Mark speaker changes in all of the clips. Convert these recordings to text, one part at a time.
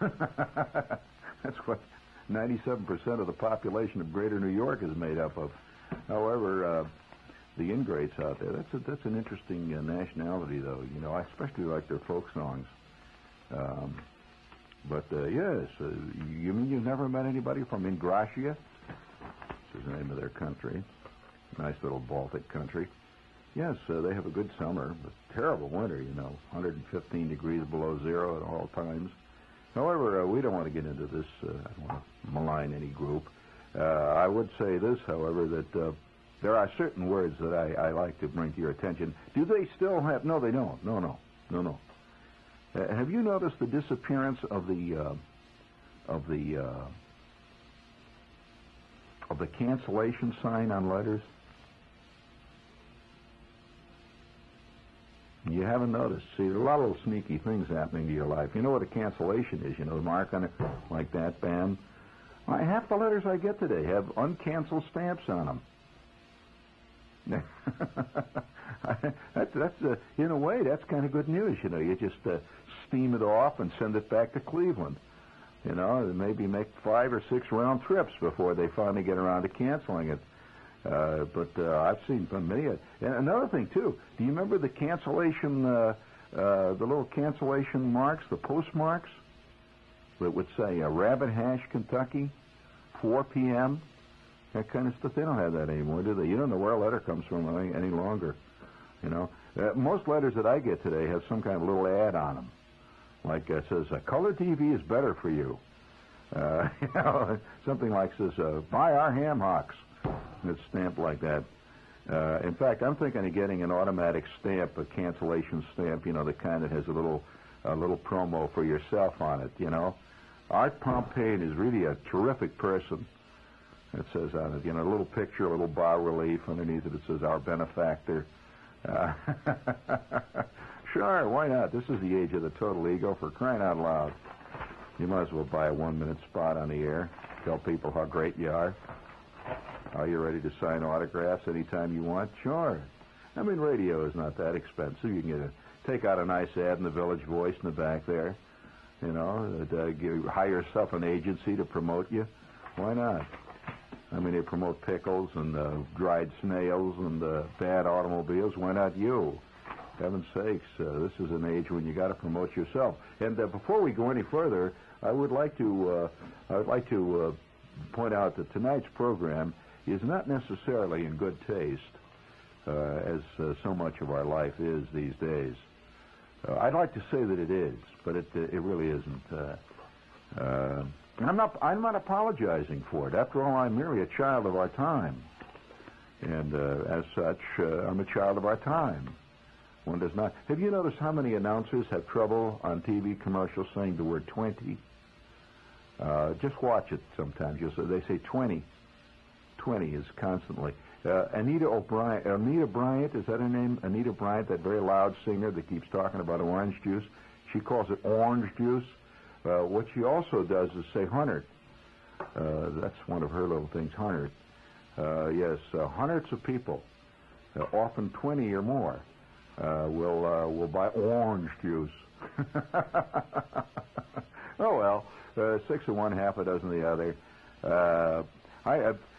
Speaker 1: That's what 97% of the population of Greater New York is made up of. However, the ingrates out there, that's an interesting nationality, though. You know, I especially like their folk songs. Yes, you mean you've never met anybody from Ingratia? This is the name of their country. Nice little Baltic country. Yes, they have a good summer, but terrible winter, you know, 115 degrees below zero at all times. However, we don't want to get into this. I don't want to malign any group. I would say this, however, that there are certain words that I like to bring to your attention. Do they still have... No, they don't. No. Have you noticed the disappearance of the cancellation sign on letters? You haven't noticed. See, there are a lot of little sneaky things happening to your life. You know what a cancellation is, you know, the mark on it, like that, bam. Half the letters I get today have uncanceled stamps on them. That's in a way, that's kind of good news, you know. You just steam it off and send it back to Cleveland. You know, maybe make 5 or 6 round trips before they finally get around to canceling it. But I've seen many. And another thing, too, do you remember the cancellation, the little cancellation marks, the postmarks, that would say Rabbit Hash, Kentucky, 4 p.m., that kind of stuff? They don't have that anymore, do they? You don't know where a letter comes from any longer. You know, most letters that I get today have some kind of little ad on them. Like it says, color TV is better for you. You know, something like says, buy our ham hocks. It's stamped like that. In fact, I'm thinking of getting an automatic stamp, a cancellation stamp, you know, the kind that has a little promo for yourself on it, you know. Art Pompeian is really a terrific person. It says on it, you know, a little picture, a little bas-relief. Underneath it, it says, our benefactor. Sure, why not? This is the age of the total ego, for crying out loud. You might as well buy a 1-minute spot on the air. Tell people how great you are. Are you ready to sign autographs anytime you want? Sure. I mean, radio is not that expensive. You can take out a nice ad in the Village Voice in the back there. You know, hire yourself an agency to promote you. Why not? I mean, they promote pickles and dried snails and bad automobiles. Why not you? Heaven's sakes, this is an age when you got to promote yourself. And before we go any further, I would like to point out that tonight's program is not necessarily in good taste, as so much of our life is these days. I'd like to say that it is, but it really isn't. I'm not apologizing for it. After all, I'm merely a child of our time, and as such, I'm a child of our time. One does not. Have you noticed how many announcers have trouble on TV commercials saying the word 20? Just watch it sometimes. They say 20. 20 is constantly. Anita Bryant, is that her name? Anita Bryant, that very loud singer that keeps talking about orange juice. She calls it orange juice. What she also does is say 100. That's one of her little things, 100. Yes, hundreds of people, often 20 or more, will buy orange juice. Oh, well, 6 of one, half a dozen of the other.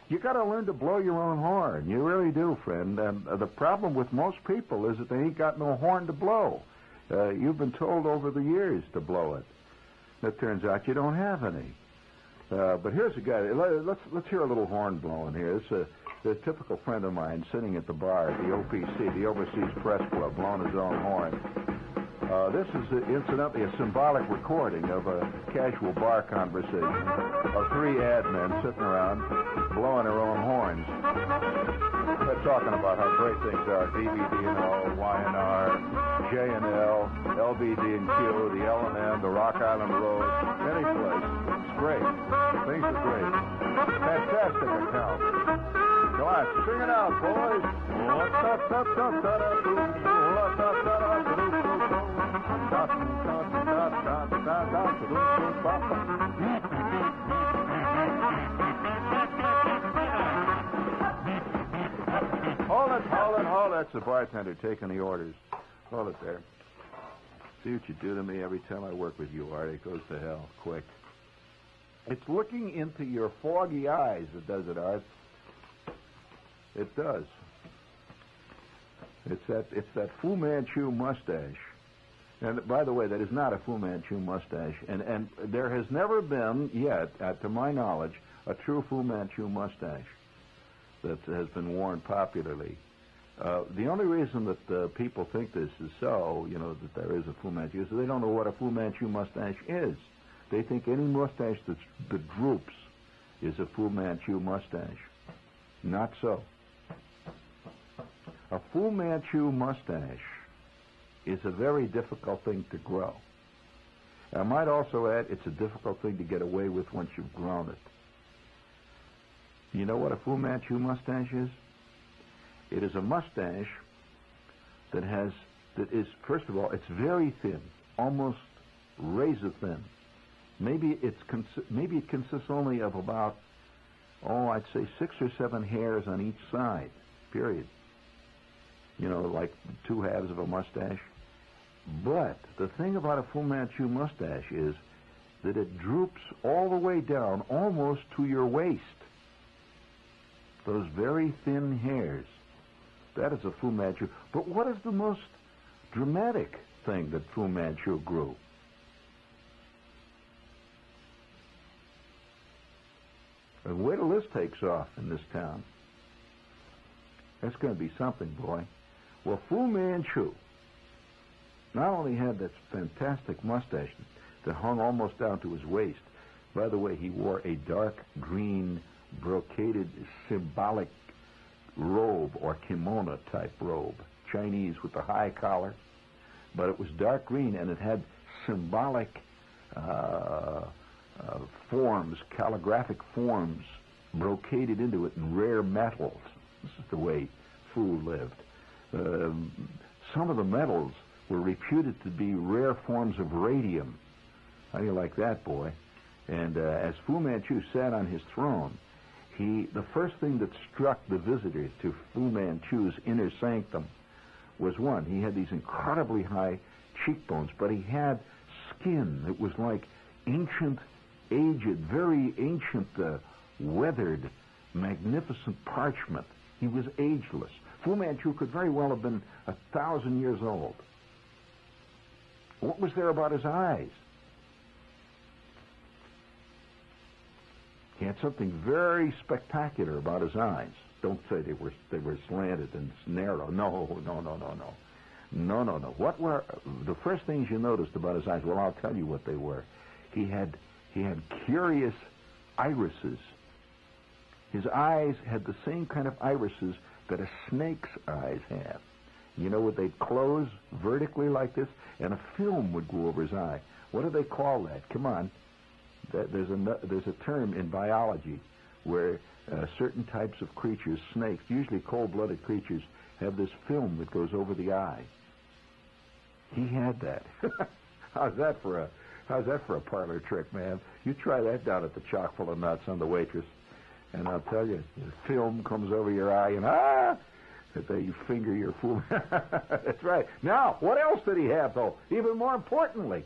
Speaker 1: You got to learn to blow your own horn. You really do, friend. And the problem with most people is that they ain't got no horn to blow. You've been told over the years to blow it. It turns out you don't have any. But here's a guy. Let's hear a little horn blowing here. It's a typical friend of mine sitting at the bar at the OPC, the Overseas Press Club, blowing his own horn. This is, incidentally, a symbolic recording of a casual bar conversation of 3 ad men sitting around blowing their own horns. They're talking about how great things are, DVD&O, Y&R, J&L, LBD&Q, the L&M, the Rock Island Road, any place. It's great. Things are great. Fantastic account. Come on, sing it out, boys. Hold it. That's the bartender taking the orders. Hold it there. See what you do to me every time I work with you, Art. It goes to hell quick. It's looking into your foggy eyes that does it, Art. It does. It's that Fu Manchu mustache. And by the way, that is not a Fu Manchu mustache. And there has never been yet, to my knowledge, a true Fu Manchu mustache that has been worn popularly. The only reason that people think this is so, that there is a Fu Manchu, is they don't know what a Fu Manchu mustache is. They think any mustache that droops is a Fu Manchu mustache. Not so. A Fu Manchu mustache is a very difficult thing to grow. I might also add, it's a difficult thing to get away with once you've grown it. You know what a Fu Manchu mustache is? It is a mustache that is, first of all, it's very thin, almost razor thin. Maybe it consists only of about, I'd say 6 or 7 hairs on each side, period. Like 2 halves of a mustache. But the thing about a Fu Manchu mustache is that it droops all the way down, almost to your waist. Those very thin hairs. That is a Fu Manchu. But what is the most dramatic thing that Fu Manchu grew? And wait till this takes off in this town. That's going to be something, boy. Well, Fu Manchu not only had that fantastic mustache that hung almost down to his waist. By the way, he wore a dark green brocaded symbolic robe or kimono type robe, Chinese with the high collar, but it was dark green and it had symbolic forms, calligraphic forms brocaded into it in rare metals. This is the way Fu lived. Some of the metals were reputed to be rare forms of radium. How do you like that, boy? And as Fu Manchu sat on his throne, the first thing that struck the visitors to Fu Manchu's inner sanctum was one, he had these incredibly high cheekbones, but he had skin that was like ancient, aged, very ancient, weathered, magnificent parchment. He was ageless. Fu Manchu could very well have been 1,000 years old. What was there about his eyes? He had something very spectacular about his eyes. Don't say they were slanted and narrow. No. What were the first things you noticed about his eyes? Well, I'll tell you what they were. He had curious irises. His eyes had the same kind of irises that a snake's eyes have. You know what? They'd close vertically like this, and a film would go over his eye. What do they call that? Come on. There's a term in biology where certain types of creatures, snakes, usually cold-blooded creatures, have this film that goes over the eye. He had that. How's that for a parlor trick, man? You try that down at the Chock full of nuts on the waitress, and I'll tell you, the film comes over your eye, and that you finger your fool. That's right. Now, what else did he have, though? Even more importantly,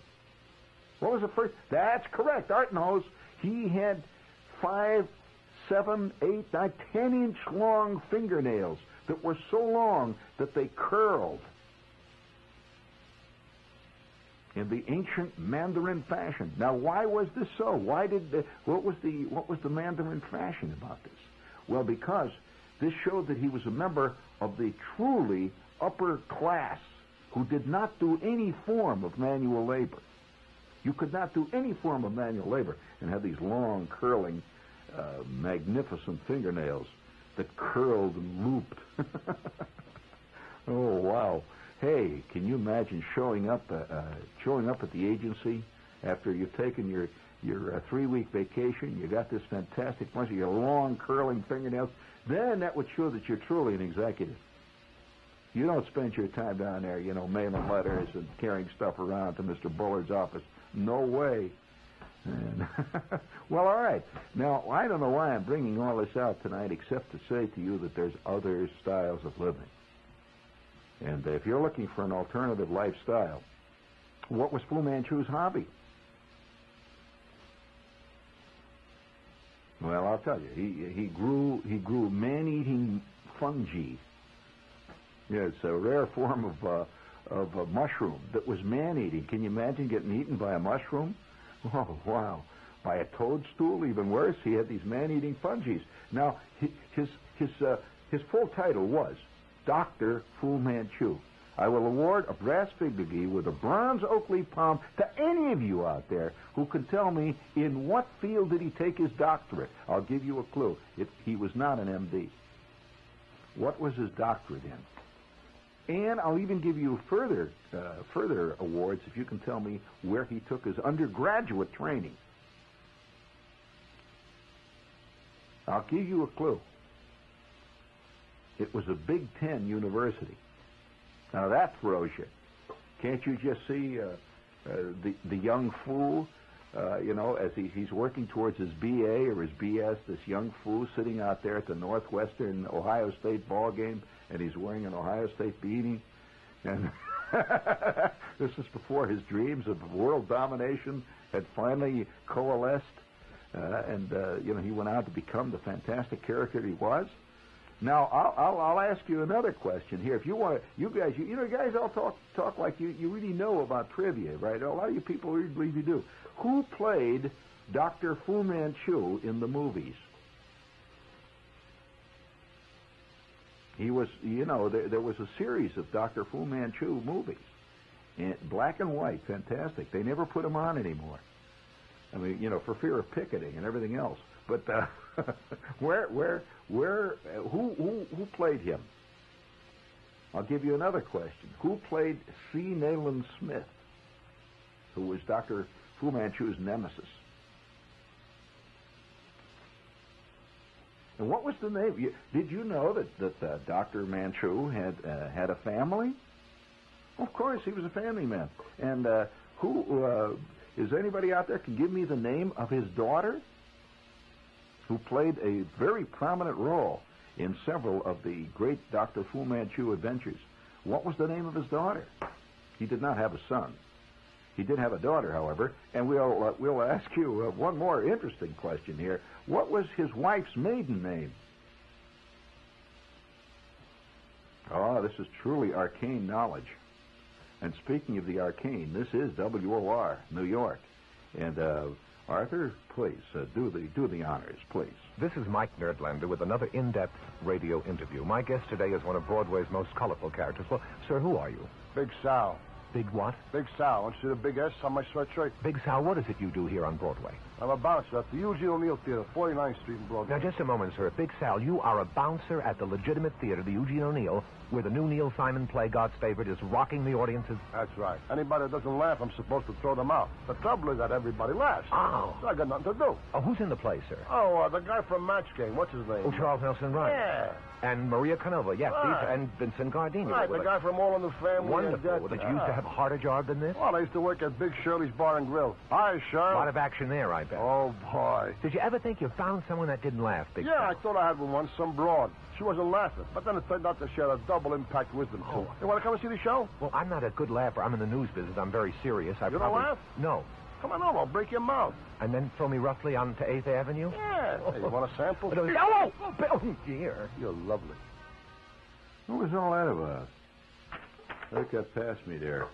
Speaker 1: what was the first? That's correct. Art knows. He had 5, 7, 8, 9, 10-inch long fingernails that were so long that they curled in the ancient Mandarin fashion. Now, why was this so? What was the Mandarin fashion about this? Well, because this showed that he was a member of the truly upper class who did not do any form of manual labor. You could not do any form of manual labor and have these long, curling, magnificent fingernails that curled and looped. Oh, wow. Hey, can you imagine showing up at the agency after you've taken your 3-week vacation? You got this fantastic bunch of your long, curling fingernails. Then that would show that you're truly an executive. You don't spend your time down there, mailing letters and carrying stuff around to Mr. Bullard's office. No way. And well, all right. Now, I don't know why I'm bringing all this out tonight except to say to you that there's other styles of living. And if you're looking for an alternative lifestyle, What was Fu Manchu's hobby? Well, I'll tell you. He grew man-eating fungi. Yeah, it's a rare form of a mushroom that was man-eating. Can you imagine getting eaten by a mushroom? Oh, wow. By a toadstool, even worse. He had these man-eating fungi. Now, his full title was Dr. Fu Manchu. I will award a brass figurine with a bronze oak leaf palm to any of you out there who can tell me in what field did he take his doctorate. I'll give you a clue. He was not an M.D. What was his doctorate in? And I'll even give you further awards if you can tell me where he took his undergraduate training. I'll give you a clue. It was a Big Ten university. Now that throws you. Can't you just see the young fool, as he's working towards his BA or his BS, this young fool sitting out there at the Northwestern Ohio State ball game, and he's wearing an Ohio State beanie. And this is before his dreams of world domination had finally coalesced. He went on to become the fantastic character he was. Now, I'll ask you another question here. If you want to, you guys all talk like you really know about trivia, right? A lot of you people really do. Who played Dr. Fu Manchu in the movies? He was, there was a series of Dr. Fu Manchu movies, black and white, fantastic. They never put them on anymore. I mean, for fear of picketing and everything else. But who played him? I'll give you another question. Who played C. Nayland Smith, who was Dr. Fu Manchu's nemesis? And what was the name? Did you know that Dr. Manchu had a family? Of course, he was a family man. And is there anybody out there can give me the name of his daughter, who played a very prominent role in several of the great Dr. Fu Manchu adventures? What was the name of his daughter? He did not have a son. He did have a daughter, however, and we'll ask you one more interesting question here. What was his wife's maiden name? Oh, this is truly arcane knowledge. And speaking of the arcane, this is WOR, New York. And Arthur, please, do the honors, please.
Speaker 2: This is Mike Nerdlander with another in-depth radio interview. My guest today is one of Broadway's most colorful characters. Well, sir, who are you?
Speaker 3: Big Sal.
Speaker 2: Big what?
Speaker 3: Big Sal. Want to see the big S on my sweatshirt?
Speaker 2: Big Sal, what is it you do here on Broadway?
Speaker 3: I'm a bouncer at the Eugene O'Neill Theater, 49th Street in Broadway.
Speaker 2: Now, just a moment, sir. Big Sal, you are a bouncer at the legitimate theater, the Eugene O'Neill, where the new Neil Simon play, God's Favorite, is rocking the audiences?
Speaker 3: That's right. Anybody that doesn't laugh, I'm supposed to throw them out. The trouble is that everybody laughs.
Speaker 2: Oh.
Speaker 3: So I got nothing to do.
Speaker 2: Oh, who's in the play, sir?
Speaker 3: Oh, the guy from Match Game. What's his name?
Speaker 2: Oh, Charles Nelson Rice.
Speaker 3: Yeah.
Speaker 2: And Maria Canova, yes,
Speaker 3: Right.
Speaker 2: and Vincent Gardini.
Speaker 3: Right, the guy from All in the Family.
Speaker 2: Wonderful.
Speaker 3: And
Speaker 2: Did you used to have a harder job than this?
Speaker 3: Well, I used to work at Big Shirley's Bar and Grill. Hi, Shirley.
Speaker 2: A lot of action there, I bet.
Speaker 3: Oh, boy.
Speaker 2: Did you ever think you found someone that didn't laugh, Big
Speaker 3: Yeah,
Speaker 2: Sal?
Speaker 3: I thought I had one once, some broad. She wasn't laughing, but then it turned out that she had a double impact wisdom, too.
Speaker 2: Oh.
Speaker 3: You want to come and see the show?
Speaker 2: Well, I'm not a good laugher. I'm in the news business. I'm very serious.
Speaker 3: You don't laugh?
Speaker 2: No.
Speaker 3: Come on over, I'll break your mouth.
Speaker 2: And then throw me roughly onto 8th Avenue?
Speaker 3: Yeah. Hey, you want a sample?
Speaker 2: Oh, dear.
Speaker 3: You're lovely.
Speaker 1: What was all that about? That got past me there.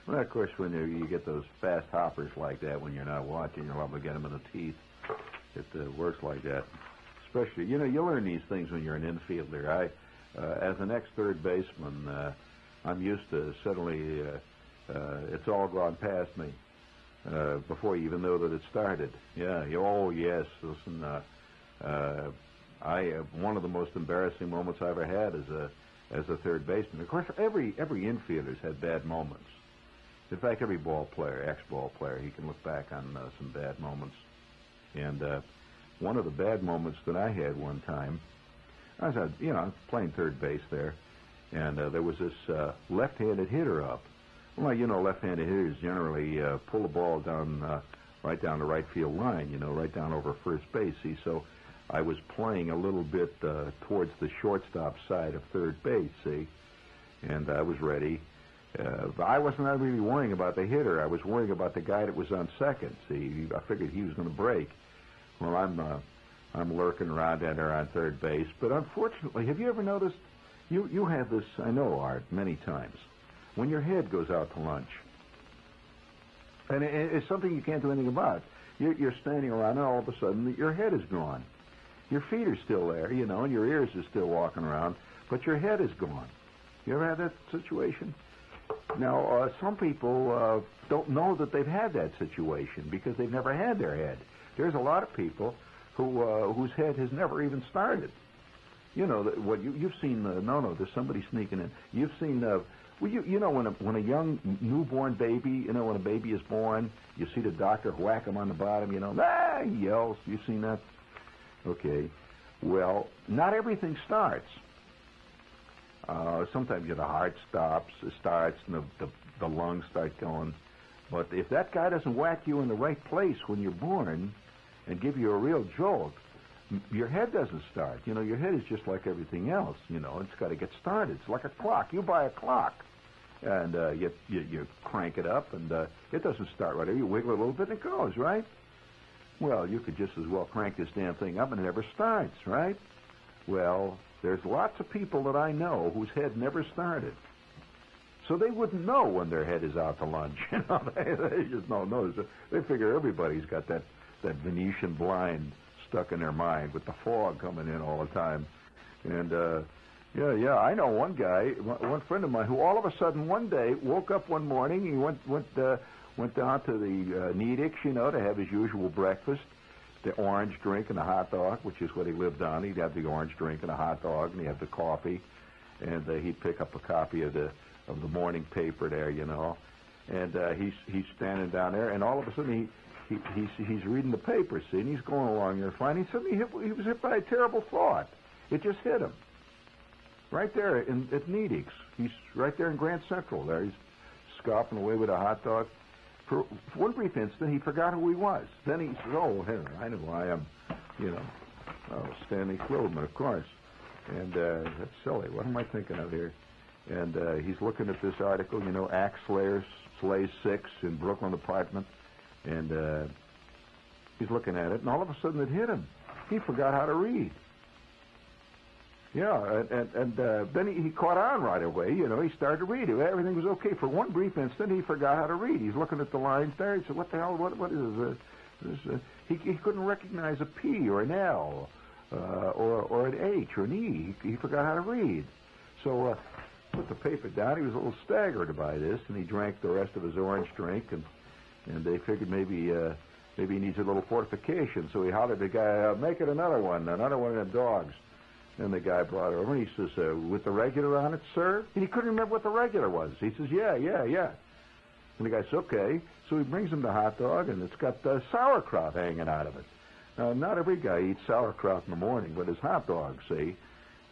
Speaker 1: Well, of course, when you get those fast hoppers like that, when you're not watching, you're liable to get them in the teeth. It works like that. Especially, you learn these things when you're an infielder. As an ex-third baseman, I'm used to suddenly it's all gone past me before you even know that it started. Yeah. Oh, yes. Listen, one of the most embarrassing moments I ever had as a third baseman. Of course, every infielder's had bad moments. In fact, every ball player, ex-ball player, he can look back on some bad moments. And one of the bad moments that I had one time, I was playing third base there, and there was this left-handed hitter up. Well, left-handed hitters generally pull the ball down right down the right field line, right down over first base. See, so I was playing a little bit towards the shortstop side of third base, see, and I was ready. I wasn't really worrying about the hitter. I was worrying about the guy that was on second. See, I figured he was going to break. Well, I'm lurking around down there on third base. But unfortunately, have you ever noticed? You have this, I know, Art, many times. When your head goes out to lunch, and it's something you can't do anything about. You're standing around, and all of a sudden, your head is gone. Your feet are still there, you know, and your ears are still walking around, but your head is gone. You ever had that situation? Now, some people don't know that they've had that situation because they've never had their head. There's a lot of people whose head has never even started. You know, what you've seen, no, there's somebody sneaking in. You've seen, well, you know, when a young newborn baby, you know, when a baby is born, you see the doctor whack him on the bottom, you know, he yells. You've seen that? Okay. Well, not everything starts. Sometimes the heart starts, and the lungs start going. But if that guy doesn't whack you in the right place when you're born and give you a real jolt, your head doesn't start. You know, your head is just like everything else. You know, it's got to get started. It's like a clock. You buy a clock, and you crank it up, and it doesn't start right away. You wiggle it a little bit, and it goes, right? Well, you could just as well crank this damn thing up, and it never starts, right? Well, there's lots of people that I know whose head never started. So they wouldn't know when their head is out to lunch. You know, they just don't know. They figure everybody's got that Venetian blind stuck in their mind with the fog coming in all the time. And, yeah, I know one guy, one friend of mine, who all of a sudden one day woke up one morning. He went down to the Nedick's, you know, to have his usual breakfast, the orange drink and a hot dog, which is what he lived on. He'd have the orange drink and a hot dog, and he'd have the coffee, and he'd pick up a copy of the morning paper there, you know. And he's standing down there, and all of a sudden he's reading the paper, see, and he's going along there fine. He suddenly he was hit by a terrible thought. It just hit him. Right there at Nedick's. He's right there in Grand Central there. He's scoffing away with a hot dog. For one brief instant, he forgot who he was. Then he says, oh, I know who I am. You know, Stanley Kloberman, of course. And that's silly. What am I thinking of here? And he's looking at this article, you know, Axe slays 6 in Brooklyn apartment. And he's looking at it, and all of a sudden it hit him. He forgot how to read. Yeah, and then he caught on right away. You know, he started to read. Everything was okay. For one brief instant, he forgot how to read. He's looking at the lines there. He said, what the hell, what is this? He couldn't recognize a P or an L or an H or an E. He forgot how to read. So put the paper down. He was a little staggered by this, and he drank the rest of his orange drink, and they figured maybe he needs a little fortification. So he hollered at the guy, make it another one of them dogs. And the guy brought it over, and he says, with the regular on it, sir? And he couldn't remember what the regular was. He says, yeah. And the guy says, okay. So he brings him the hot dog, and it's got sauerkraut hanging out of it. Now, not every guy eats sauerkraut in the morning, but his hot dog, see?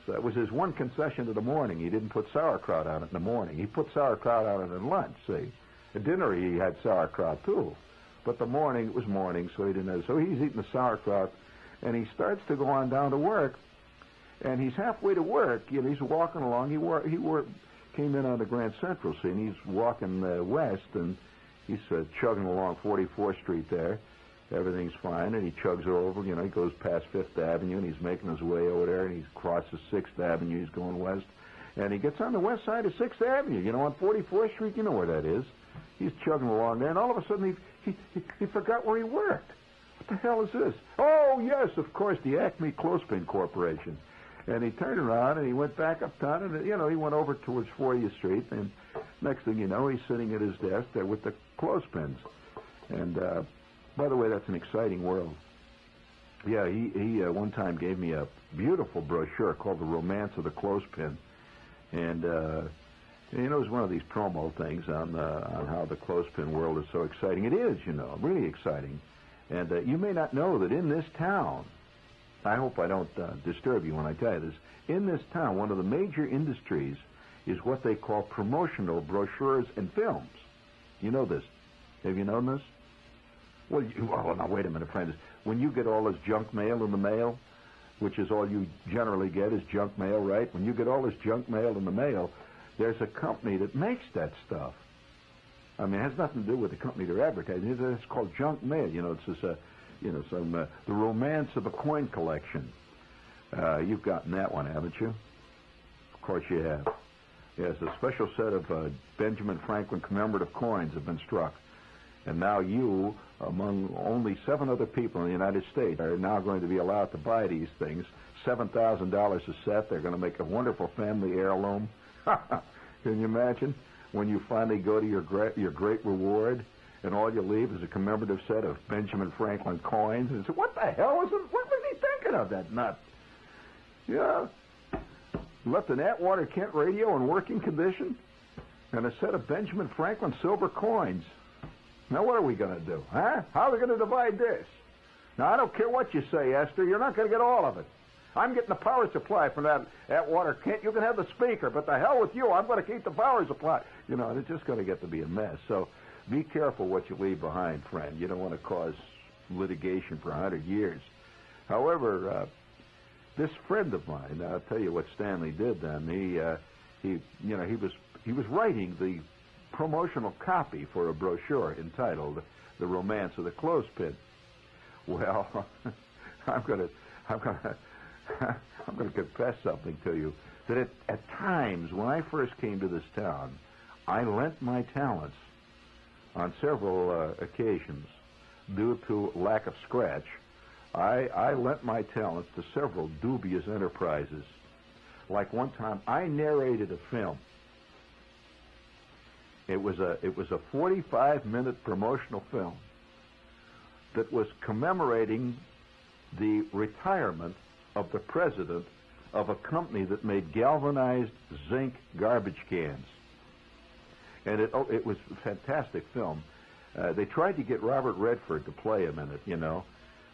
Speaker 1: So that was his one concession to the morning. He didn't put sauerkraut on it in the morning. He put sauerkraut on it in lunch, see? At dinner, he had sauerkraut, too. But the morning, it was morning, so he didn't have. So he's eating the sauerkraut, and he starts to go on down to work. And he's halfway to work. You know, he's walking along. He came in on the Grand Central, see, and he's walking west, and he's chugging along 44th Street there. Everything's fine, and he chugs over. You know, he goes past 5th Avenue, and he's making his way over there, and he crosses 6th Avenue. He's going west, and he gets on the west side of 6th Avenue. You know, on 44th Street, you know where that is. He's chugging along there, and all of a sudden he forgot where he worked. What the hell is this? Oh, yes, of course, the Acme Clothespin Corporation. And he turned around, and he went back uptown, and, you know, he went over towards 40th Street, and next thing you know, he's sitting at his desk there with the clothespins. And, by the way, that's an exciting world. Yeah, he one time gave me a beautiful brochure called The Romance of the Clothespin. And, you know, it was one of these promo things on how the clothespin world is so exciting. It is, you know, really exciting. And you may not know that in this town, I hope I don't disturb you when I tell you this. In this town, one of the major industries is what they call promotional brochures and films. You know this. Have you known this? Well, now, wait a minute, friends. When you get all this junk mail in the mail, which is all you generally get is junk mail, right? When you get all this junk mail in the mail, there's a company that makes that stuff. I mean, it has nothing to do with the company they're advertising. It's called junk mail. You know, it's this, the romance of a coin collection. You've gotten that one, haven't you? Of course you have. Yes, a special set of Benjamin Franklin commemorative coins have been struck. And now you, among only 7 other people in the United States, are now going to be allowed to buy these things. $7,000 a set. They're going to make a wonderful family heirloom. Can you imagine? When you finally go to your great reward, and all you leave is a commemorative set of Benjamin Franklin coins, and say, "What the hell was it? What was he thinking of, that nut?" Yeah, left an Atwater Kent radio in working condition, and a set of Benjamin Franklin silver coins. Now what are we going to do, huh? How are we going to divide this? Now I don't care what you say, Esther. You're not going to get all of it. I'm getting the power supply from that Atwater Kent. You can have the speaker, but the hell with you. I'm going to keep the power supply. You know, it's just going to get to be a mess. So be careful what you leave behind, friend. You don't want to cause litigation for 100 years. However, this friend of mine, I'll tell you what Stanley did then. He was writing the promotional copy for a brochure entitled "The Romance of the Clothespin." Well, I'm going to confess something to you, that at times when I first came to this town, I lent my talents on several occasions due to lack of scratch. I lent my talents to several dubious enterprises. Like one time, I narrated a film. It was a 45-minute promotional film that was commemorating the retirement of the president of a company that made galvanized zinc garbage cans. And it was a fantastic film. They tried to get Robert Redford to play him in it, you know,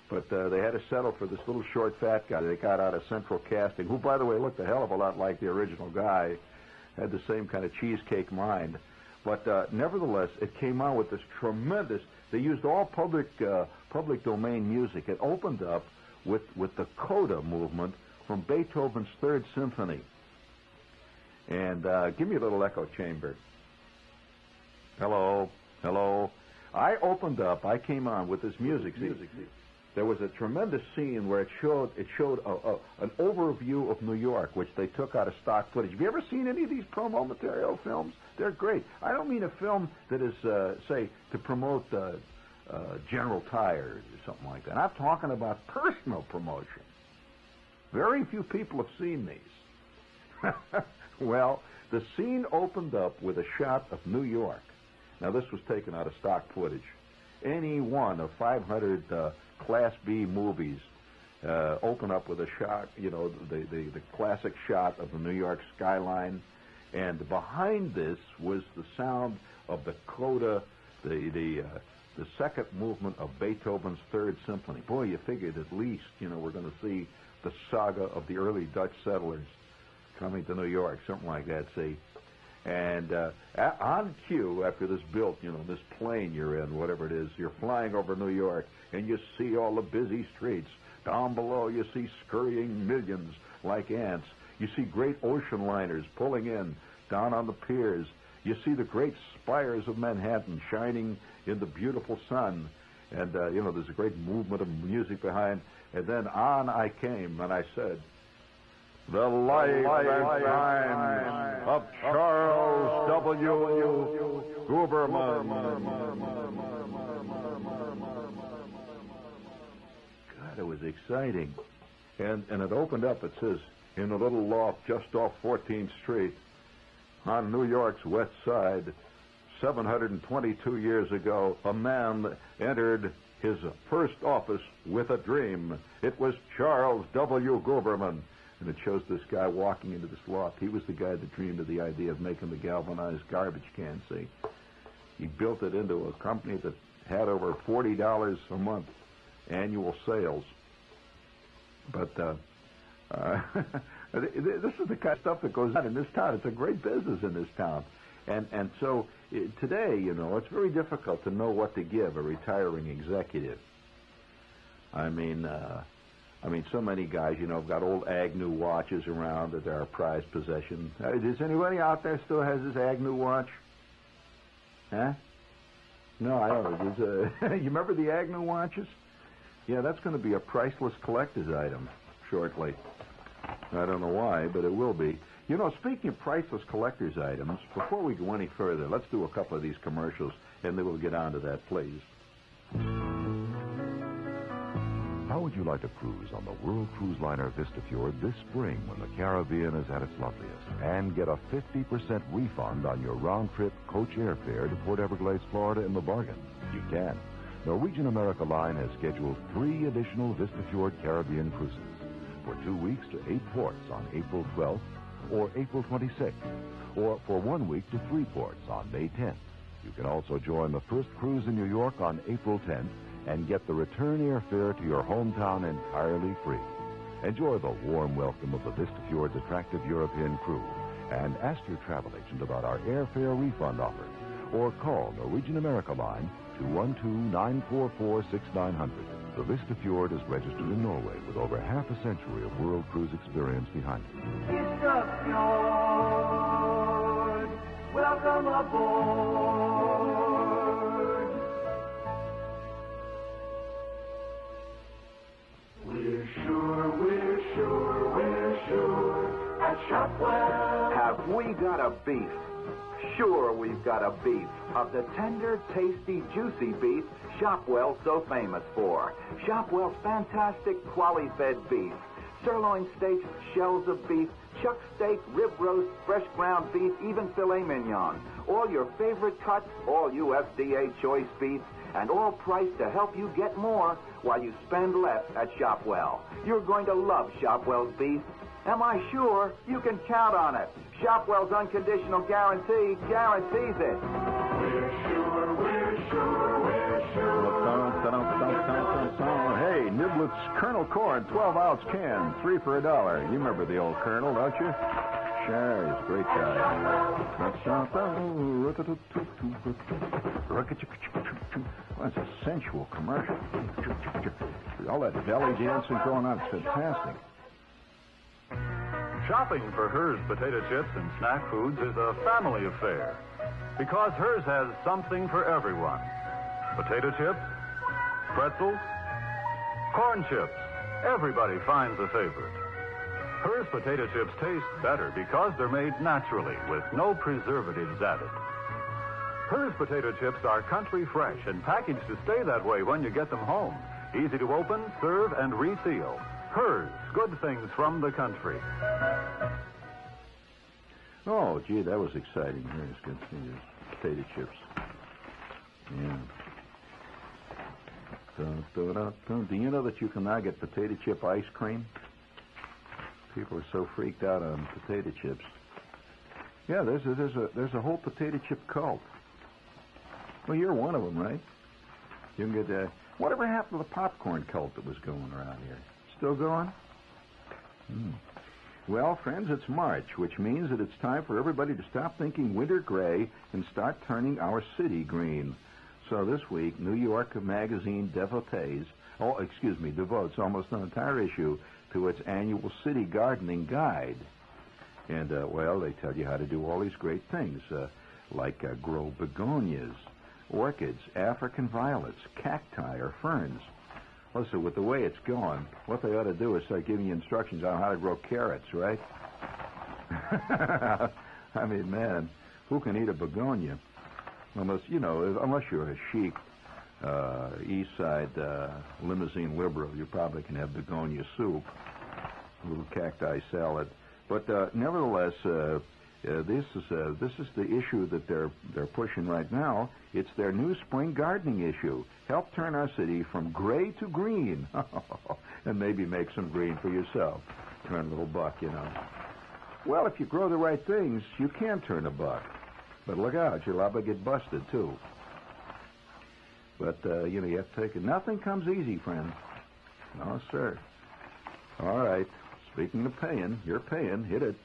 Speaker 1: but they had to settle for this little short fat guy they got out of Central Casting, who, by the way, looked a hell of a lot like the original guy, had the same kind of cheesecake mind. But nevertheless, it came out with this tremendous, they used all public domain music. It opened up with the coda movement from Beethoven's Third Symphony. And give me a little echo chamber. Hello, hello. I came on with this music. There was a tremendous scene where it showed an overview of New York, which they took out of stock footage. Have you ever seen any of these promo material films? They're great. I don't mean a film that is, say, to promote General Tire or something like that. I'm talking about personal promotion. Very few people have seen these. Well, the scene opened up with a shot of New York. Now, this was taken out of stock footage. Any one of 500 Class B movies open up with a shot, you know, the classic shot of the New York skyline. And behind this was the sound of the coda, the second movement of Beethoven's Third Symphony. Boy, you figured at least, you know, we're going to see the saga of the early Dutch settlers coming to New York, something like that, see. And on cue, after this built, you know, this plane you're in, whatever it is, you're flying over New York, and you see all the busy streets. Down below, you see scurrying millions like ants. You see great ocean liners pulling in down on the piers. You see the great spires of Manhattan shining in the beautiful sun. And, you know, there's a great movement of music behind. And then on I came, and I said, "The life and times of Charles W. Guberman." God, it was exciting. And it opened up, it says, in a little loft just off 14th Street on New York's west side, 722 years ago, a man entered his first office with a dream. It was Charles W. Guberman. And it shows this guy walking into this loft. He was the guy that dreamed of the idea of making the galvanized garbage can, see. He built it into a company that had over $40 a month annual sales. But this is the kind of stuff that goes on in this town. It's a great business in this town. And so today, you know, it's very difficult to know what to give a retiring executive. I mean, I mean, so many guys, have got old Agnew watches around that are a prized possession. Does anybody out there still has this Agnew watch? Huh? No, I don't know. You remember the Agnew watches? Yeah, that's going to be a priceless collector's item shortly. I don't know why, but it will be. Speaking of priceless collector's items, before we go any further, let's do a couple of these commercials, and then we'll get on to that, please.
Speaker 4: How would you like to cruise on the World Cruise Liner Vistafjord this spring when the Caribbean is at its loveliest? And get a 50% refund on your round-trip coach airfare to Port Everglades, Florida in the bargain? You can. Norwegian America Line has scheduled 3 additional Vistafjord Caribbean cruises for 2 weeks to 8 ports on April 12th or April 26th, or for 1 week to 3 ports on May 10th. You can also join the first cruise in New York on April 10th and get the return airfare to your hometown entirely free. Enjoy the warm welcome of the Vistafjord's attractive European crew, and ask your travel agent about our airfare refund offer, or call Norwegian America Line 212-944-6900. The Vistafjord is registered in Norway with over half a century of world cruise experience behind it.
Speaker 5: Vistafjord, welcome aboard. We're sure at Shopwell.
Speaker 6: Have we got a beef? Sure, we've got a beef of the tender, tasty, juicy beef Shopwell's so famous for. Shopwell's fantastic quality-fed beef. Sirloin steaks, shells of beef, chuck steak, rib roast, fresh ground beef, even filet mignon. All your favorite cuts, all USDA choice beef, and all priced to help you get more while you spend less at Shopwell. You're going to love Shopwell's beef. Am I sure? You can count on it. Shopwell's unconditional guarantee guarantees it.
Speaker 5: We're sure.
Speaker 1: Hey, Niblets Colonel Corn, 12-ounce can, 3 for $1. You remember the old Colonel, don't you? Sure, he's a great guy. That's a sensual commercial. All that belly dancing going on, it's fantastic.
Speaker 7: Shopping for Hers potato chips and snack foods is a family affair because Hers has something for everyone. Potato chips, pretzels, corn chips. Everybody finds a favorite. Hers potato chips taste better because they're made naturally with no preservatives added. Hers potato chips are country fresh and packaged to stay that way when you get them home. Easy to open, serve, and reseal. Hers, good things from the country.
Speaker 1: Oh, gee, that was exciting. Here's good. Here's potato chips. Yeah. Do you know that you can now get potato chip ice cream? People are so freaked out on potato chips. Yeah, there's a whole potato chip cult. Well, you're one of them, right? You can get whatever happened to the popcorn cult that was going around here? Still going? Well, friends, it's March, which means that it's time for everybody to stop thinking winter gray and start turning our city green. So this week, New York Magazine devotes almost an entire issue to its annual city gardening guide. And, they tell you how to do all these great things, like grow begonias, orchids, African violets, cacti, or ferns. Listen, with the way it's going, what they ought to do is start giving you instructions on how to grow carrots, right? I mean, man, who can eat a begonia? Unless you're a chic East Side limousine liberal, you probably can have begonia soup, a little cacti salad. But nevertheless, this is the issue that they're pushing right now. It's their new spring gardening issue. Help turn our city from gray to green, and maybe make some green for yourself. Turn a little buck, Well, if you grow the right things, you can turn a buck. But look out, you're liable to get busted, too. But, you have to take it. Nothing comes easy, friend. No, sir. All right. Speaking of paying, you're paying. Hit it.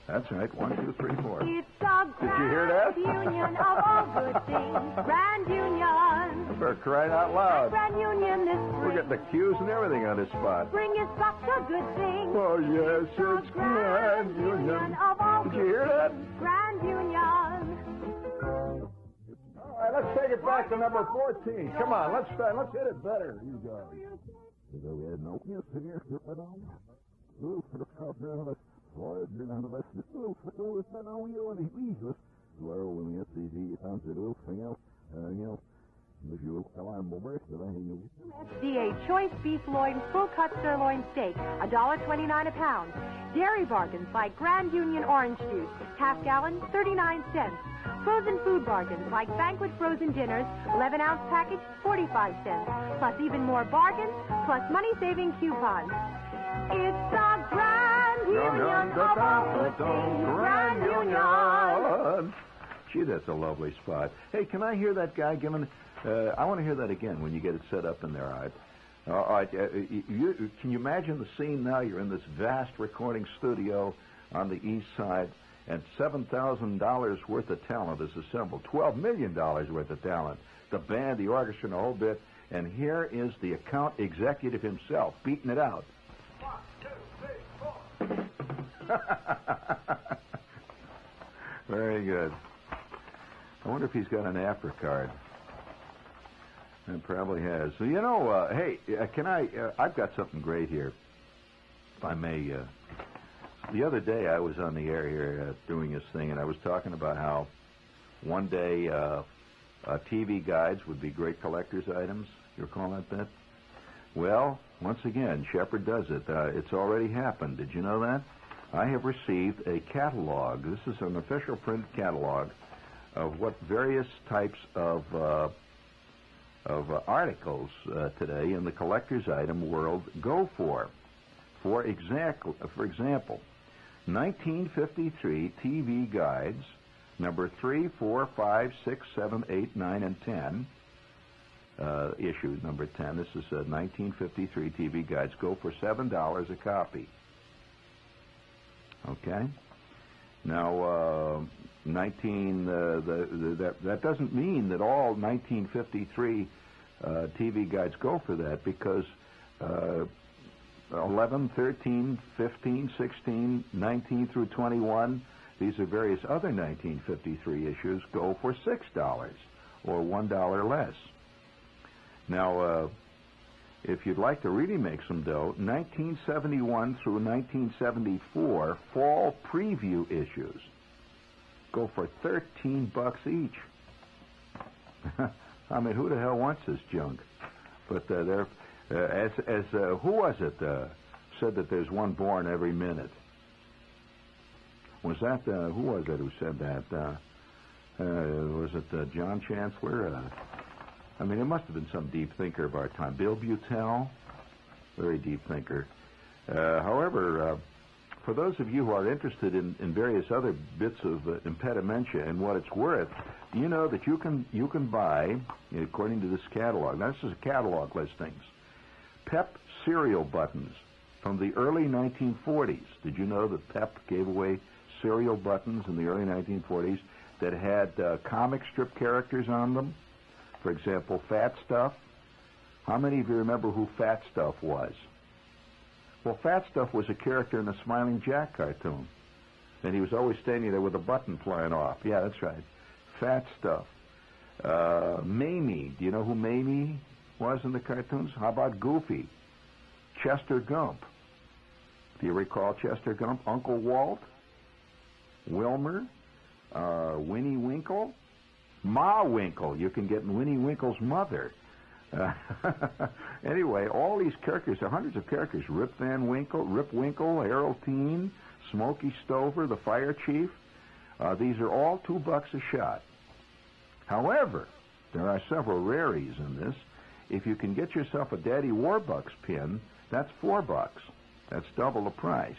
Speaker 1: That's right. 1, 2, 3, 4.
Speaker 8: It's a
Speaker 1: Did you hear that?
Speaker 8: Union of all good things. Grand Union.
Speaker 1: for crying out loud.
Speaker 8: Grand Union this
Speaker 1: We're
Speaker 8: spring.
Speaker 1: getting the cues and everything on this spot.
Speaker 8: Spring is such a good thing.
Speaker 1: Oh, yes, it's Grand Union.
Speaker 8: Of all
Speaker 1: Did you hear that?
Speaker 8: Grand Union.
Speaker 1: All right, let's take it back to number 14. Come on, let's hit it better. You guys. We had no here.
Speaker 8: FDA Choice Beef Loin Full Cut Sirloin Steak, $1.29 a pound. Dairy bargains like Grand Union Orange Juice, half gallon, 39 cents. Frozen food bargains like Banquet Frozen Dinners, 11-ounce package, 45 cents. Plus even more bargains, plus money-saving coupons. It's the Grand Union of all things. Grand Union.
Speaker 1: Gee, that's a lovely spot. Hey, can I hear that guy giving... I want to hear that again when you get it set up in there, all right? All right, can you imagine the scene now? You're in this vast recording studio on the east side, and $7,000 worth of talent is assembled. $12 million worth of talent. The band, the orchestra, and the whole bit. And here is the account executive himself, beating it out.
Speaker 3: 1, 2, 3, 4.
Speaker 1: Very good. I wonder if he's got an AFRA card. It probably has. So, you know, hey, can I... I've got something great here, if I may. The other day I was on the air here doing this thing, and I was talking about how one day TV guides would be great collector's items. You recall that bit? Well, once again, Shepard does it. It's already happened. Did you know that? I have received a catalog. This is an official printed catalog of what various types of articles today in the collector's item world go for. For example, 1953 TV guides, number 3, 4, 5, 6, 7, 8, 9, and 10. Issue number 10. This is 1953 TV guides. Go for $7 a copy. Okay. Now, that doesn't mean that all 1953 TV guides go for that, because 11, 13, 15, 16, 19 through 21, these are various other 1953 issues, go for $6 or $1 less. Now, if you'd like to really make some dough, 1971 through 1974 fall preview issues go for $13 each. I mean, who the hell wants this junk? But they're who was it said that there's one born every minute? Was that who was it who said that? Was it John Chancellor? I mean, it must have been some deep thinker of our time. Bill Butel, very deep thinker. However, for those of you who are interested in various other bits of impedimenta and what it's worth, you know that you can buy, according to this catalog. Now, this is a catalog listings. Pep cereal buttons from the early 1940s. Did you know that Pep gave away cereal buttons in the early 1940s that had comic strip characters on them? For example, Fat Stuff. How many of you remember who Fat Stuff was? Well, Fat Stuff was a character in the Smiling Jack cartoon. And he was always standing there with a button flying off. Yeah, that's right. Fat Stuff. Mamie. Do you know who Mamie was in the cartoons? How about Goofy? Chester Gump. Do you recall Chester Gump? Uncle Walt? Wilmer? Winnie Winkle? Ma Winkle. You can get Winnie Winkle's mother. Anyway, all these characters, there are hundreds of characters. Rip Winkle, Harold Teen, Smokey Stover, the Fire Chief. These are all $2 a shot. However, there are several raries in this. If you can get yourself a Daddy Warbucks pin, that's $4. That's double the price.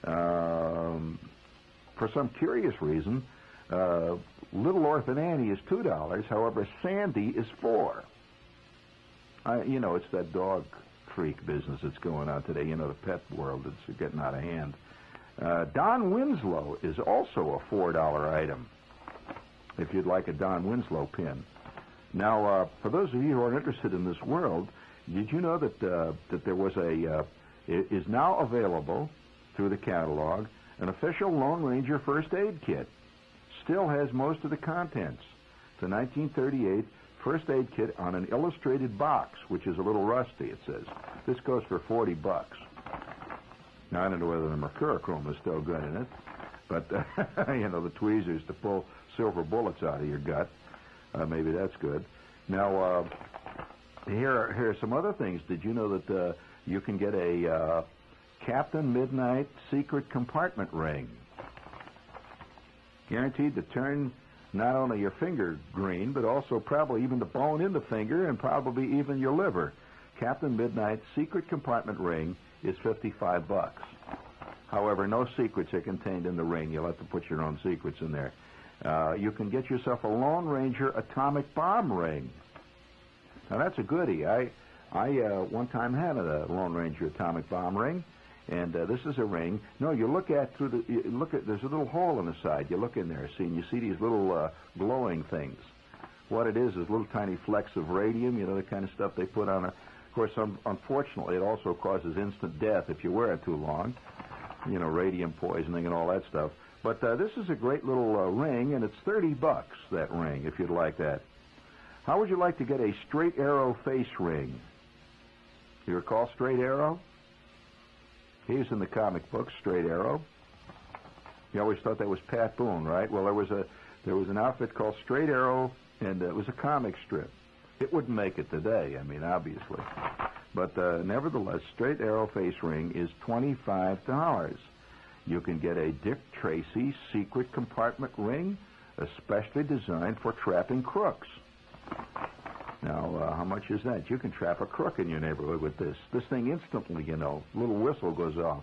Speaker 1: For some curious reason, Little Orphan Annie is $2. However, Sandy is $4. You know, it's that dog freak business that's going on today. You know, the pet world is getting out of hand. Don Winslow is also a $4 item, if you'd like a Don Winslow pin. Now, for those of you who are interested in this world, did you know that that there was is now available through the catalog an official Lone Ranger first aid kit? Still has most of the contents. It's a 1938 first aid kit on an illustrated box, which is a little rusty, it says. This goes for $40. Now, I don't know whether the mercurochrome is still good in it, but, you know, the tweezers to pull silver bullets out of your gut. Maybe that's good. Now, here are some other things. Did you know that you can get a Captain Midnight secret compartment ring? Guaranteed to turn not only your finger green, but also probably even the bone in the finger and probably even your liver. Captain Midnight secret compartment ring is $55. However, no secrets are contained in the ring. You'll have to put your own secrets in there. You can get yourself a Lone Ranger atomic bomb ring. Now, that's a goodie. I one time had a Lone Ranger atomic bomb ring, and this is a ring. No, you look at there's a little hole in the side. You look in there, and you see these little glowing things. What it is little tiny flecks of radium, you know, the kind of stuff they put on a... Of course, unfortunately, it also causes instant death if you wear it too long. You know, radium poisoning and all that stuff. But this is a great little ring, and it's $30, that ring, if you'd like that. How would you like to get a Straight Arrow face ring? You recall Straight Arrow? He's in the comic book, Straight Arrow. You always thought that was Pat Boone, right? Well, there was an outfit called Straight Arrow, and it was a comic strip. It wouldn't make it today, I mean, obviously. But nevertheless, Straight Arrow face ring is $25. You can get a Dick Tracy secret compartment ring, especially designed for trapping crooks. Now, how much is that? You can trap a crook in your neighborhood with this. This thing instantly, you know, little whistle goes off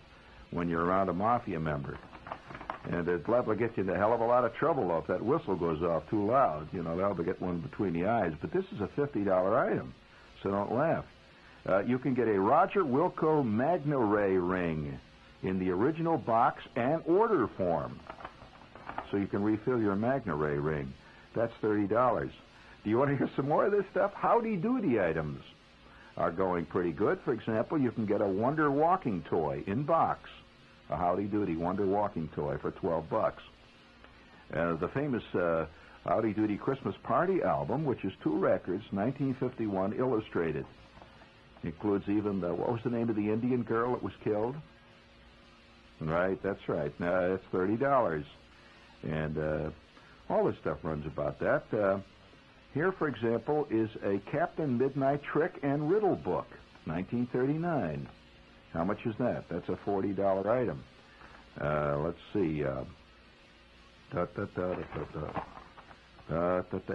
Speaker 1: when you're around a mafia member. And it's liable to get you in a hell of a lot of trouble if that whistle goes off too loud. You know, they'll get one between the eyes. But this is a $50 item, so don't laugh. You can get a Roger Wilco Magna Ray ring in the original box and order form. So you can refill your Magna Ray ring. That's $30. Do you want to hear some more of this stuff? Howdy Doody items are going pretty good. For example, you can get a Wonder Walking toy in box. A Howdy Doody Wonder Walking toy for $12. The famous Howdy Doody Christmas Party album, which is 2 records, 1951 illustrated. Includes even what was the name of the Indian girl that was killed? Right, that's right. Now, that's $30. And all this stuff runs about that. Here, for example, is a Captain Midnight Trick and Riddle book, 1939. How much is that? That's a $40 item. Let's see.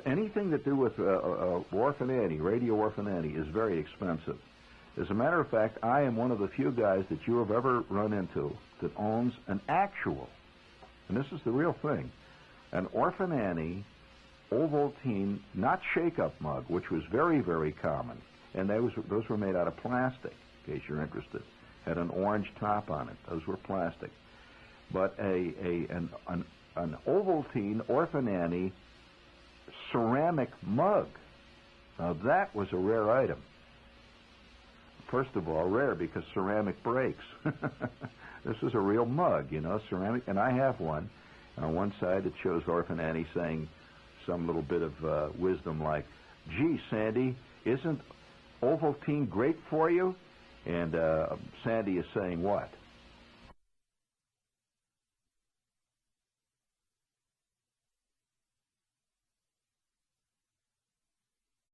Speaker 1: Anything to do with Orphan Annie, Radio Orphan Annie, is very expensive. As a matter of fact, I am one of the few guys that you have ever run into that owns an actual, and this is the real thing, an Orphan Annie Ovaltine, not shake-up mug, which was very, very common. And those were made out of plastic, in case you're interested. Had an orange top on it. Those were plastic. But an Ovaltine Orphan Annie ceramic mug. Now, that was a rare item. First of all, rare because ceramic breaks. This is a real mug, you know, ceramic. And I have one. On one side, it shows Orphan Annie saying some little bit of wisdom like, "Gee, Sandy, isn't Ovaltine great for you?" And Sandy is saying what?